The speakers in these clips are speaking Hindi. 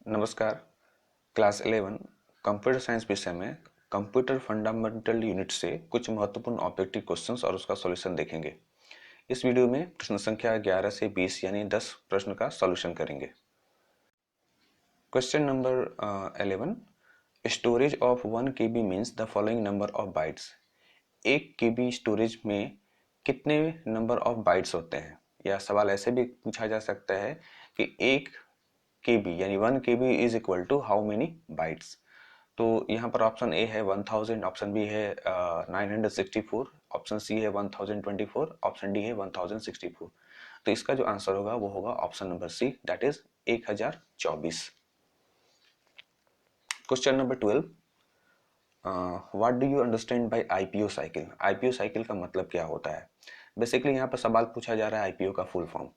नमस्कार। क्लास 11 कंप्यूटर साइंस विषय में कंप्यूटर फंडामेंटल यूनिट से कुछ महत्वपूर्ण ऑब्जेक्टिव क्वेश्चंस और उसका सॉल्यूशन देखेंगे। इस वीडियो में प्रश्न संख्या 11 से 20 यानी 10 प्रश्न का सॉल्यूशन करेंगे। Question number 11, storage of 1 KB means the following number of bytes. 1 KB storage में कितने नंबर ऑफ बाइट्स होते हैं? या सवाल ऐसे भी पूछा जा सकता है कि 1 KB यानी 1 KB is equal to how many bytes. तो यहाँ पर ऑप्शन ए है 1000, ऑप्शन बी है 964, ऑप्शन सी है 1024, ऑप्शन डी है 1064। तो इसका जो आंसर होगा वो होगा option number C, that is 1024। Question number 12, what do you understand by IPO cycle. IPO cycle का मतलब क्या होता है? बेसिकली यहाँ पर सवाल पूछा जा रहा है आईपीओ का full form.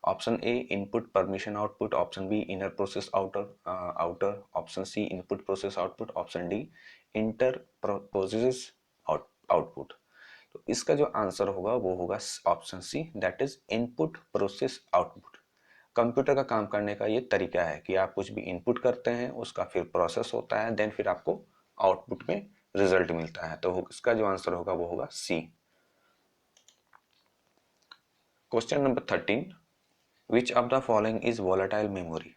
Option A input permission output, option B inner process outer, option C input process output, option D inter process output. तो इसका जो आंसर होगा वो होगा option C, that is input process output. Computer का काम करने का ये तरीका है कि आप कुछ भी इनपुट करते हैं, उसका फिर प्रोसेस होता है, देन फिर आपको आउटपुट में रिजल्ट मिलता है। तो इसका जो आंसर होगा वो होगा C. Question number 13, which of the following is volatile memory.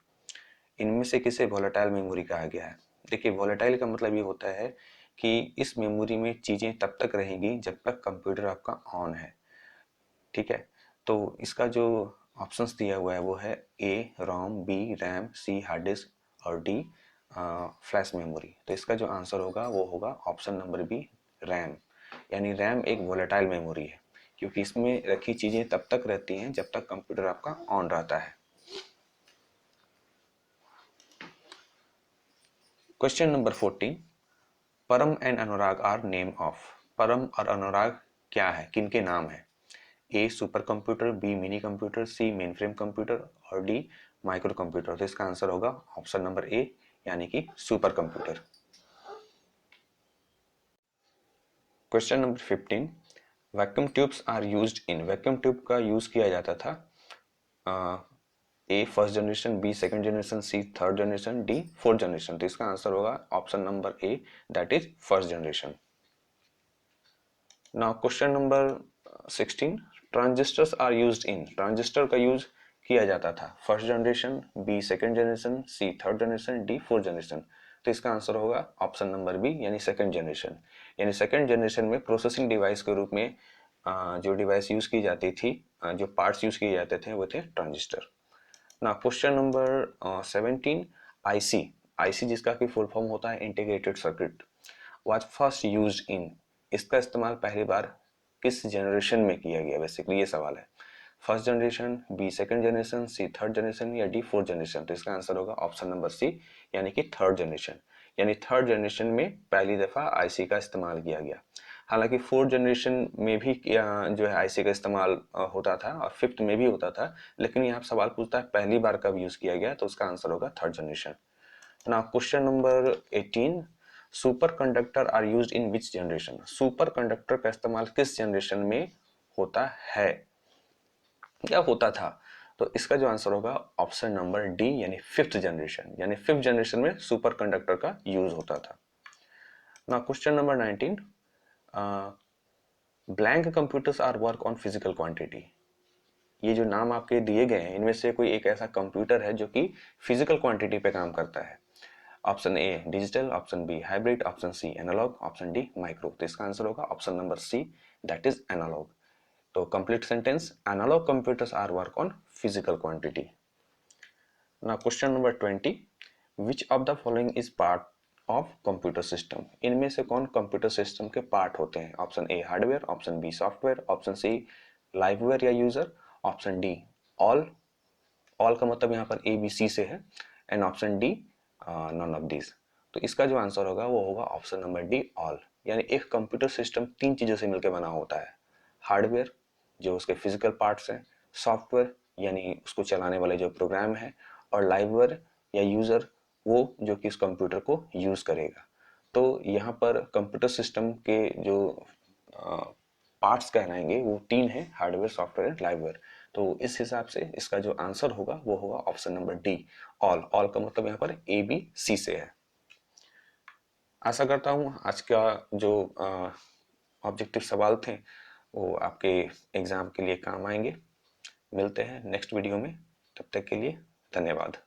इनमें से किसे वोलेटाइल मेमोरी कहा गया है? देखिए, वोलेटाइल का मतलब ये होता है कि इस मेमोरी में चीजें तब तक रहेंगी जब तक कंप्यूटर आपका ऑन है। ठीक है, तो इसका जो ऑप्शंस दिया हुआ है वो है ए रोम, बी रैम, सी हार्ड डिस्क और डी फ्लैश मेमोरी। तो इसका जो आंसर होगा वो होगा ऑप्शन नंबर बी, रैम। यानी रैम एक वोलेटाइल मेमोरी है क्योंकि इसमें रखी चीजें तब तक रहती हैं जब तक कंप्यूटर आपका ऑन रहता है। Question number 14, Param and Anurag are name of. Param और अनुराग क्या है, किनके नाम है? A super computer, B mini computer, C mainframe computer और डी माइक्रो कंप्यूटर। तो इसका आंसर होगा ऑप्शन नंबर ए, यानी कि super computer. Question number 15, vacuum tubes are used in. Vacuum tube का यूज किया जाता था A first generation, B second generation, C third generation, D fourth generation. तो इसका आंसर होगा option number A, that is first generation. Now question number 16, transistors are used in. Transistor का यूज किया जाता था first generation, B second generation, C third generation, D fourth generation. तो इसका आंसर होगा ऑप्शन नंबर बी, यानी सेकंड जनरेशन। यानी सेकंड जनरेशन में प्रोसेसिंग डिवाइस के रूप में जो डिवाइस यूज की जाती थी, जो पार्ट्स यूज किए जाते थे वो थे ट्रांजिस्टर। ना क्वेश्चन नंबर 17, आईसी। आईसी जिसका कि फुल फॉर्म होता है integrated circuit, was first used in. इसका इस्तेमाल पहली बार किस जनरेशन में किया गया? बेसिकली ये सवाल है। First generation, B second generation, C third generation या डी फोर्थ जनरेशन। तो इसका आंसर होगा ऑप्शन नंबर सी, यानी कि थर्ड जनरेशन। यानी थर्ड जनरेशन में पहली दफा आईसी का इस्तेमाल किया गया। हालांकि फोर्थ जनरेशन में भी जो है आईसी का इस्तेमाल होता था और फिफ्थ में भी होता था, लेकिन यहाँ सवाल पूछता है पहली बार कब यूज किया गया, तो उसका आंसर होगा third generation. Now question number 18, superconductor are used in which generation. Superconductor का इस्तेमाल किस जनरेशन में होता है या होता था? तो इसका जो आंसर होगा ऑप्शन नंबर डी, यानी फिफ्थ जनरेशन। यानी फिफ्थ जनरेशन में सुपर कंडक्टर का यूज होता था। Now question number 19, blank computers are work on physical quantity. ये जो नाम आपके दिए गए हैं इनमें से कोई एक ऐसा कंप्यूटर है जो कि फिजिकल क्वांटिटी पे काम करता है। Option A digital, option B hybrid, option C analog, option D micro. तो इसका आंसर होगा option number C, that is analog. तो complete sentence, analog computers are work on physical quantity. Now question number 20, which of the following is part of computer system. इनमें से कौन कंप्यूटर सिस्टम के पार्ट होते हैं? Option A hardware, option B software, option C liveware या user, option D all. All का मतलब यहाँ पर ए बी सी से है, and option D none of this. तो इसका जो आंसर होगा वो होगा ऑप्शन नंबर डी ऑल। यानी एक कंप्यूटर सिस्टम तीन चीजों से मिलकर बना होता है। हार्डवेयर जो उसके फिजिकल पार्ट्स हैं, सॉफ्टवेयर यानी उसको चलाने वाले जो प्रोग्राम है, और लाइववेयर या यूजर वो जो कि इस कंप्यूटर को यूज करेगा। तो यहाँ पर कंप्यूटर सिस्टम के जो पार्ट्स कहलाएंगे वो तीन है, हार्डवेयर सॉफ्टवेयर एंड लाइववेयर। तो इस हिसाब से इसका जो आंसर होगा वो होगा option number D, all. All का मतलब यहाँ पर ए बी सी से है। आशा करता हूँ आज का जो ऑब्जेक्टिव सवाल थे वो आपके एग्जाम के लिए काम आएंगे। मिलते हैं नेक्स्ट वीडियो में, तब तक के लिए धन्यवाद।